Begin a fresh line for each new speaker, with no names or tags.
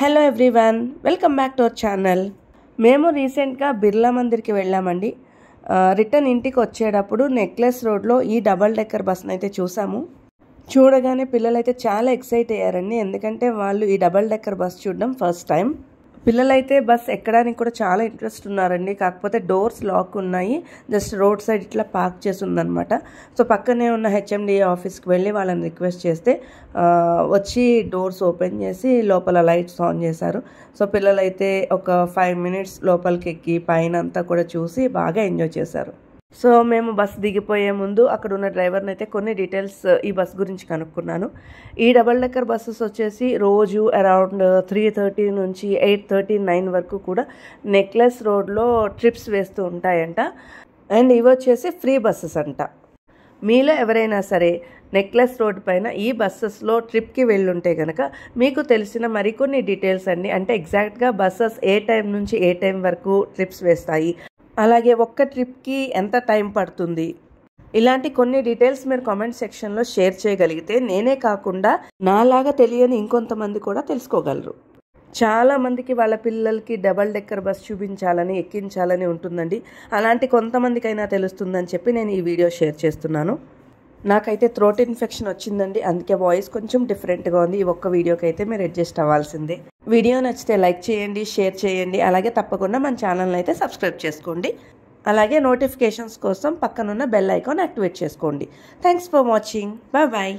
Hello everyone, welcome back to our channel. మేము రీసెంట్గా బిర్లా మందిర్కి వెళ్ళామండి. రిటర్న్ ఇంటికి వచ్చేటప్పుడు నెక్లెస్ రోడ్లో ఈ డబల్ డెక్కర్ బస్ని అయితే చూసాము. చూడగానే పిల్లలైతే చాలా ఎక్సైట్ అయ్యారండి, ఎందుకంటే వాళ్ళు ఈ డబల్ డెక్కర్ బస్ చూడడం ఫస్ట్ టైం. పిల్లలైతే బస్ ఎక్కడానికి కూడా చాలా ఇంట్రెస్ట్ ఉన్నారండి. కాకపోతే డోర్స్ లాక్ ఉన్నాయి, జస్ట్ రోడ్ సైడ్ ఇట్లా పార్క్ చేసి ఉందన్నమాట. సో పక్కనే ఉన్న హెచ్ఎండిఏ ఆఫీస్కి వెళ్ళి వాళ్ళని రిక్వెస్ట్ చేస్తే వచ్చి డోర్స్ ఓపెన్ చేసి లోపల లైట్స్ ఆన్ చేశారు. సో పిల్లలైతే ఒక 5 minutes లోపలికి ఎక్కి పైన అంతా కూడా చూసి బాగా ఎంజాయ్ చేశారు. సో మేము బస్ దిగిపోయే ముందు అక్కడ ఉన్న డ్రైవర్ని అయితే కొన్ని డీటెయిల్స్ ఈ బస్ గురించి కనుక్కున్నాను. ఈ డబల్ డెక్కర్ బస్సెస్ వచ్చేసి రోజు అరౌండ్ 3:30 నుంచి 8:30, 9 వరకు కూడా నెక్లెస్ రోడ్లో ట్రిప్స్ వేస్తూ ఉంటాయంట. అండ్ ఇవి వచ్చేసి ఫ్రీ బస్సెస్ అంట. మీలో ఎవరైనా సరే నెక్లెస్ రోడ్ పైన ఈ బస్సెస్లో ట్రిప్కి వెళ్ళుంటే కనుక మీకు తెలిసిన మరికొన్ని డీటెయిల్స్ అండి, అంటే ఎగ్జాక్ట్గా బస్సెస్ ఏ టైం నుంచి ఏ టైం వరకు ట్రిప్స్ వేస్తాయి, అలాగే ఒక్క ట్రిప్కి ఎంత టైం పడుతుంది, ఇలాంటి కొన్ని డీటెయిల్స్ మీరు కామెంట్ సెక్షన్లో షేర్ చేయగలిగితే నేనే కాకుండా నాలాగా తెలియని ఇంకొంతమంది కూడా తెలుసుకోగలరు. చాలా మందికి వాళ్ళ పిల్లలకి డబల్ డెక్కర్ బస్ చూపించాలని, ఎక్కించాలని ఉంటుందండి. అలాంటి కొంతమందికైనా తెలుస్తుందని చెప్పి నేను ఈ వీడియో షేర్ చేస్తున్నాను. నాకైతే థ్రోట్ ఇన్ఫెక్షన్ వచ్చిందండి, అందుకే వాయిస్ కొంచెం డిఫరెంట్గా ఉంది. ఈ ఒక్క వీడియోకి అయితే మీరు అడ్జస్ట్ అవ్వాల్సిందే. వీడియో నచ్చితే లైక్ చేయండి, షేర్ చేయండి, అలాగే తప్పకుండా మన ఛానల్ని అయితే సబ్స్క్రైబ్ చేసుకోండి. అలాగే నోటిఫికేషన్స్ కోసం పక్కనున్న బెల్ ఐకాన్ యాక్టివేట్ చేసుకోండి. Thanks for watching. బాయ్.